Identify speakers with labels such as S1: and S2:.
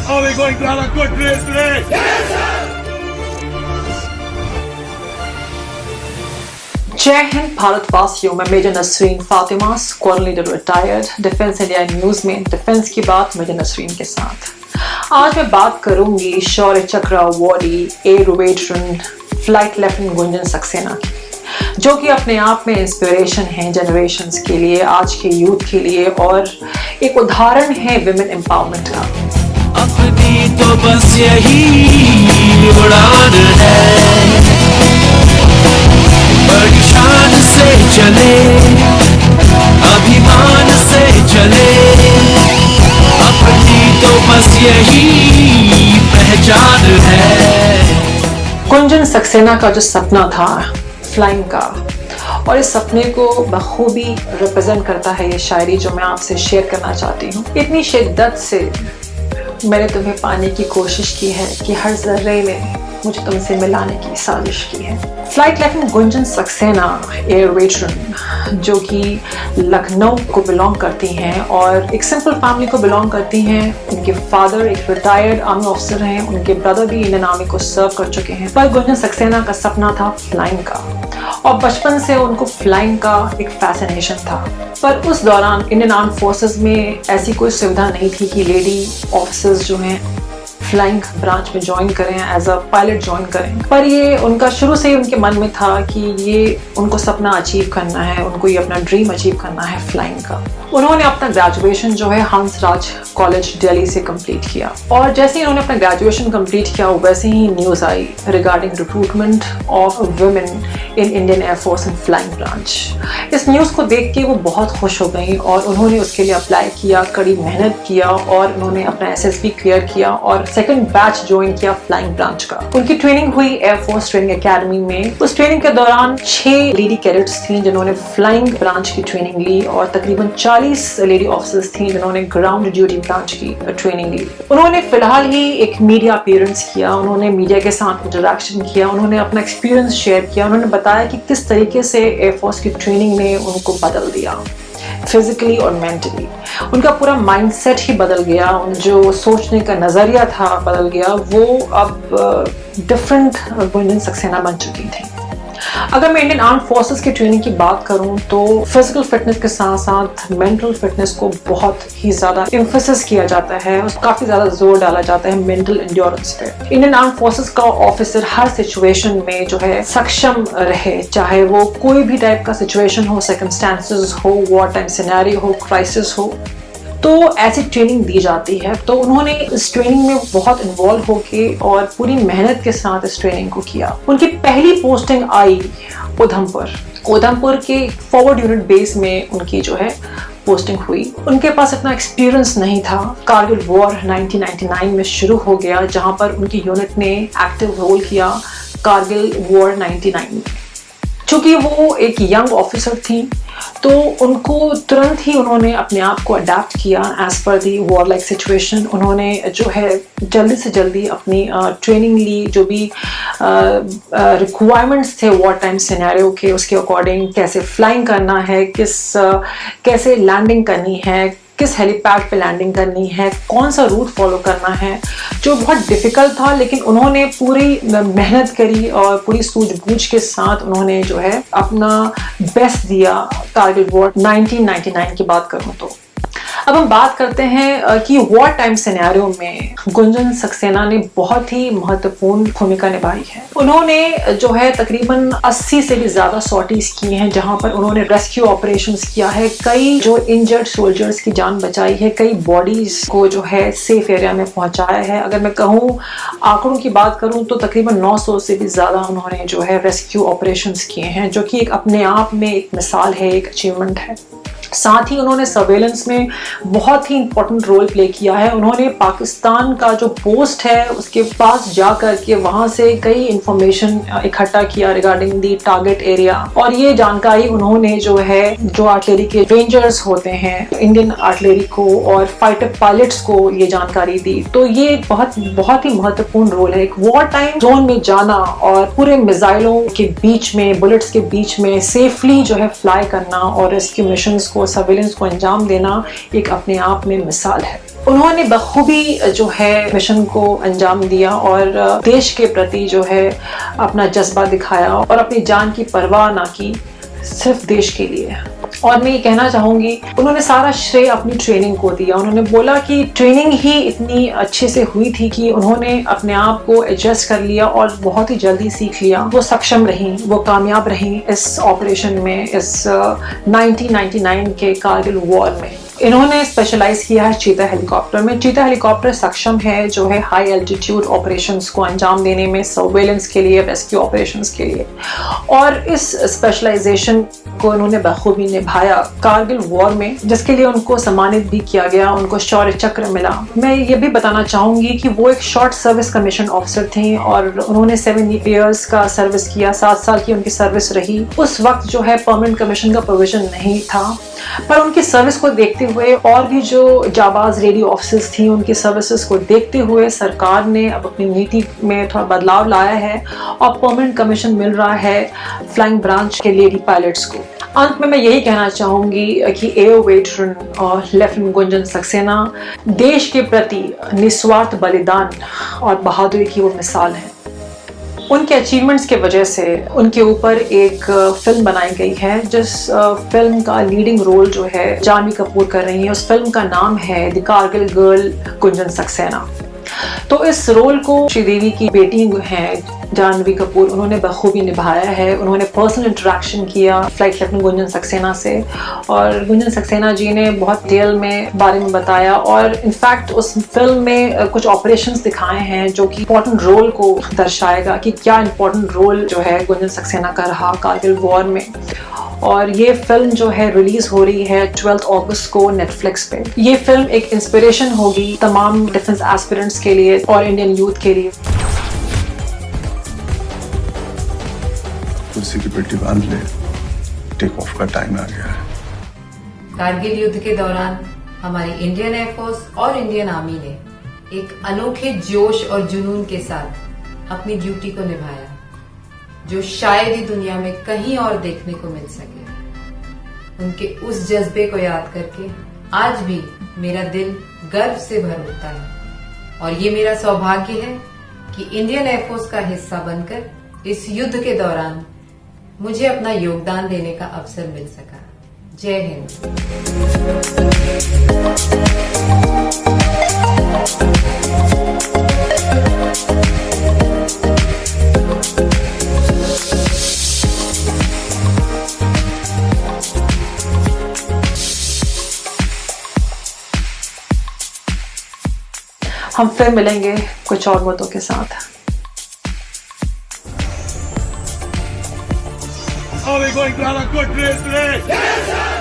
S1: Are we going to have a good race today? Yes, sir!
S2: जय हिंद भारतवासियों में major Nasreen Fatima, squadron leader retired, defence India news में defence की बात मेजर नसरीन के साथ। आज मैं बात करूंगी शौर्य चक्र awardee air veteran flight lieutenant Gunjan Saxena की, जो कि अपने आप में इंस्पिरेशन है जनरेशंस के लिए, आज के यूथ के लिए, और एक उदाहरण है विमेन एम्पावरमेंट का।
S3: अपनी तो बस यही उड़ान है, बड़ी शान से चले, अभिमान से चले, अपनी तो बस यही पहचान है।
S2: गुंजन सक्सेना का जो सपना था फ्लाइंग का, और इस सपने को बखूबी रिप्रेजेंट करता है ये शायरी जो मैं आपसे शेयर करना चाहती हूँ। इतनी शिद्दत से मैंने तुम्हें पाने की कोशिश की है कि हर जर्रे में मुझे तुमसे मिलाने की साजिश की है। Flight lieutenant Gunjan Saxena air veteran, जो कि लखनऊ को बिलोंग करती हैं और एक सिंपल फैमिली को बिलोंग करती हैं। उनके फादर एक रिटायर्ड आर्मी ऑफिसर हैं, उनके ब्रदर भी इंडियन आर्मी को सर्व कर चुके हैं। पर गुंजन सक्सेना का सपना था फ्लाइंग का, और बचपन से उनको फ्लाइंग का एक फैसिनेशन था। पर उस दौरान इंडियन आर्म फोर्सेस में ऐसी कोई सुविधा नहीं थी कि लेडी ऑफिसर्स जो हैं फ्लाइंग ब्रांच में ज्वाइन करें, एज अ पायलट ज्वाइन करें। पर ये उनका शुरू से ही उनके मन में था कि ये उनको सपना अचीव करना है, उनको ये अपना ड्रीम अचीव करना है फ्लाइंग का। उन्होंने अपना ग्रेजुएशन जो है हंसराज कॉलेज दिल्ली से कंप्लीट किया, और जैसे ही उन्होंने अपना ग्रेजुएशन कंप्लीट किया वैसे ही न्यूज़ आई regarding recruitment of women in Indian air force in flying branch. इस न्यूज़ को देख के वो बहुत खुश हो गई और उन्होंने उसके लिए अप्लाई किया, कड़ी मेहनत किया, और उन्होंने अपना SSB क्लियर किया और सेकंड बैच ज्वाइन किया फ्लाइंग ब्रांच का। उनकी ट्रेनिंग हुई एयरफोर्स ट्रेनिंग एकेडमी में। उस ट्रेनिंग के दौरान 6 लेडी कैडेट्स थी जिन्होंने फ्लाइंग ब्रांच की ट्रेनिंग ली, और तकरीबन 40 लेडी ऑफिसर्स थी जिन्होंने ग्राउंड ड्यूटी ब्रांच की ट्रेनिंग ली। उन्होंने फिलहाल ही एक मीडिया अपीयरेंस किया, उन्होंने मीडिया के साथ इंटरेक्शन किया, उन्होंने अपना एक्सपीरियंस शेयर किया, उन्होंने बताया कि किस तरीके से एयरफोर्स की ट्रेनिंग ने उनको बदल दिया फिजिकली और मेंटली। उनका पूरा माइंडसेट ही बदल गया, जो सोचने का नजरिया था बदल गया। वो अब डिफरेंट गुंजन सक्सेना बन चुकी थी। अगर मैं इंडियन आर्म फोर्सेस की ट्रेनिंग की बात करूं तो फिजिकल फिटनेस के साथ साथ मेंटल फिटनेस को बहुत ही ज्यादा एम्फेसिस किया जाता है, और काफी ज्यादा जोर डाला जाता है मेंटल एंड्योरेंस पे। इंडियन आर्म फोर्सेस का ऑफिसर हर सिचुएशन में जो है सक्षम रहे, चाहे वो कोई भी टाइप का सिचुएशन हो, सर्कमस्टेंसेस हो, वॉर टाइम सिनेरियो हो, क्राइसिस हो, तो ऐसी ट्रेनिंग दी जाती है। तो उन्होंने इस ट्रेनिंग में बहुत इन्वॉल्व होके और पूरी मेहनत के साथ इस ट्रेनिंग को किया। उनकी पहली पोस्टिंग आई उधमपुर के फॉरवर्ड यूनिट बेस में उनकी जो है पोस्टिंग हुई। उनके पास इतना एक्सपीरियंस नहीं था। कारगिल वॉर 1999 में शुरू हो गया, जहां पर उनकी यूनिट ने एक्टिव रोल किया कारगिल वॉर 99 में। चूंकि वो एक यंग ऑफिसर थी, तो उनको तुरंत ही उन्होंने अपने आप को अडेप्ट किया एज पर दी वॉर लाइक सिचुएशन। उन्होंने जो है जल्दी से जल्दी अपनी ट्रेनिंग ली, जो भी रिक्वायरमेंट्स थे वॉर टाइम सिनेरियो के, उसके अकॉर्डिंग कैसे फ्लाइंग करना है, कैसे लैंडिंग करनी है, किस हेलीपैड पे लैंडिंग करनी है, कौन सा रूट फॉलो करना है, जो बहुत डिफिकल्ट था। लेकिन उन्होंने पूरी मेहनत करी और पूरी सूझबूझ के साथ उन्होंने जो है अपना बेस्ट दिया कारगिल वॉर 1999 की बात करूं तो। अब हम बात करते हैं कि वॉर टाइम सिनेरियो में गुंजन सक्सेना ने बहुत ही महत्वपूर्ण भूमिका निभाई है। उन्होंने जो है तकरीबन 80 से भी ज्यादा सॉर्टीज की हैं, जहां पर उन्होंने रेस्क्यू ऑपरेशंस किया है, कई जो इंजर्ड सोल्जर्स की जान बचाई है, कई बॉडीज को जो है सेफ एरिया में पहुंचाया है। अगर मैं कहूँ आंकड़ों की बात करूं तो तकरीबन 900 से भी ज्यादा उन्होंने जो है रेस्क्यू ऑपरेशंस किए हैं, जो कि एक अपने आप में एक मिसाल है, एक अचीवमेंट है। साथ ही उन्होंने सर्वेलेंस में बहुत ही इंपॉर्टेंट रोल प्ले किया है। उन्होंने पाकिस्तान का जो पोस्ट है उसके पास जा करके वहां से कई इंफॉर्मेशन इकट्ठा किया रिगार्डिंग दी टारगेट एरिया, और ये जानकारी उन्होंने जो है जो आर्टिलरी के रेंजर्स होते हैं, इंडियन आर्टिलरी को और फाइटर पायलट्स को ये जानकारी दी। तो ये बहुत ही महत्वपूर्ण रोल है। एक वॉर टाइम जोन में जाना और पूरे मिसाइलों के बीच में, बुलेट्स के बीच में सेफली जो है फ्लाई करना और रेस्क्यू मिशंस को, सर्विलेंस को अंजाम देना एक अपने आप में मिसाल है। उन्होंने बखूबी जो है मिशन को अंजाम दिया और देश के प्रति जो है अपना जज्बा दिखाया और अपनी जान की परवाह ना की, सिर्फ देश के लिए। और मैं ये कहना चाहूँगी, उन्होंने सारा श्रेय अपनी ट्रेनिंग को दिया। उन्होंने बोला कि ट्रेनिंग ही इतनी अच्छे से हुई थी कि उन्होंने अपने आप को एडजस्ट कर लिया और बहुत ही जल्दी सीख लिया। वो सक्षम रहीं, वो कामयाब रहीं इस ऑपरेशन में, इस 1999 के कारगिल वॉर में। इन्होंने स्पेशलाइज किया है चीता हेलीकॉप्टर में। चीता हेलीकॉप्टर सक्षम है जो है हाई एल्टीट्यूड ऑपरेशंस को अंजाम देने में, सर्वेलेंस के लिए, रेस्क्यू ऑपरेशंस के लिए। और इस स्पेशलाइजेशन को इन्होंने बखूबी निभाया कारगिल वॉर में, जिसके लिए उनको सम्मानित भी किया गया, उनको शौर्य चक्र मिला। मैं ये भी बताना चाहूँगी कि वो एक शॉर्ट सर्विस कमीशन ऑफिसर थी और उन्होंने 7 ईयर्स का सर्विस किया, 7 साल की उनकी सर्विस रही। उस वक्त जो है परमानेंट कमीशन का प्रोविजन नहीं था, पर उनकी सर्विस को देखते हुए और भी जो जाबाज रेडियो ऑफिसर्स थी, उनकी सर्विसेज को देखते हुए सरकार ने अब अपनी नीति में थोड़ा बदलाव लाया है और परमानेंट कमीशन मिल रहा है फ्लाइंग ब्रांच के लेडी पायलट्स को। अंत में मैं यही कहना चाहूँगी कि एयर वेटरन और लेफ्टिनेंट गुंजन सक्सेना देश के प्रति निस्वार्थ बलिदान और बहादुरी की वो मिसाल है। उनके अचीवमेंट्स के वजह से उनके ऊपर एक फिल्म बनाई गई है, जिस फिल्म का लीडिंग रोल जो है जानवी कपूर कर रही है। उस फिल्म का नाम है द कारगिल गर्ल गुंजन सक्सेना। तो इस रोल को श्रीदेवी की बेटी हैं जानवी कपूर, उन्होंने बखूबी निभाया है। उन्होंने पर्सनल इंटरेक्शन किया फ्लाइट लेफ्टिनेंट गुंजन सक्सेना से और गुंजन सक्सेना जी ने बहुत डिटेल में बारे में बताया और इनफैक्ट उस फिल्म में कुछ ऑपरेशंस दिखाए हैं जो कि इंपॉर्टेंट रोल को दर्शाएगा कि क्या इंपॉर्टेंट रोल जो है गुंजन सक्सेना का रहा कारगिल वॉर में। और ये फिल्म जो है रिलीज हो रही है 12 अगस्त को नेटफ्लिक्स पे। ये फिल्म एक इंस्पिरेशन होगी तमाम डिफेंस एस्पिरेंट्स के लिए और इंडियन यूथ के लिए।
S4: कुर्सी की पेटी बांध ले, टेक ऑफ का टाइम आ गया है।
S5: कारगिल युद्ध के दौरान हमारी इंडियन एयरफोर्स और इंडियन आर्मी ने एक अनोखे जोश और जुनून के साथ अपनी ड्यूटी को निभाया, जो शायद ही दुनिया में कहीं और देखने को मिल सके। उनके उस जज्बे को याद करके आज भी मेरा दिल गर्व से भर उठता है और ये मेरा सौभाग्य है कि इंडियन एयरफोर्स का हिस्सा बनकर इस युद्ध के दौरान मुझे अपना योगदान देने का अवसर मिल सका। जय हिंद।
S2: हम फिर मिलेंगे कुछ और बातों के साथ।
S1: Are we going to have a good race today? Yes, sir!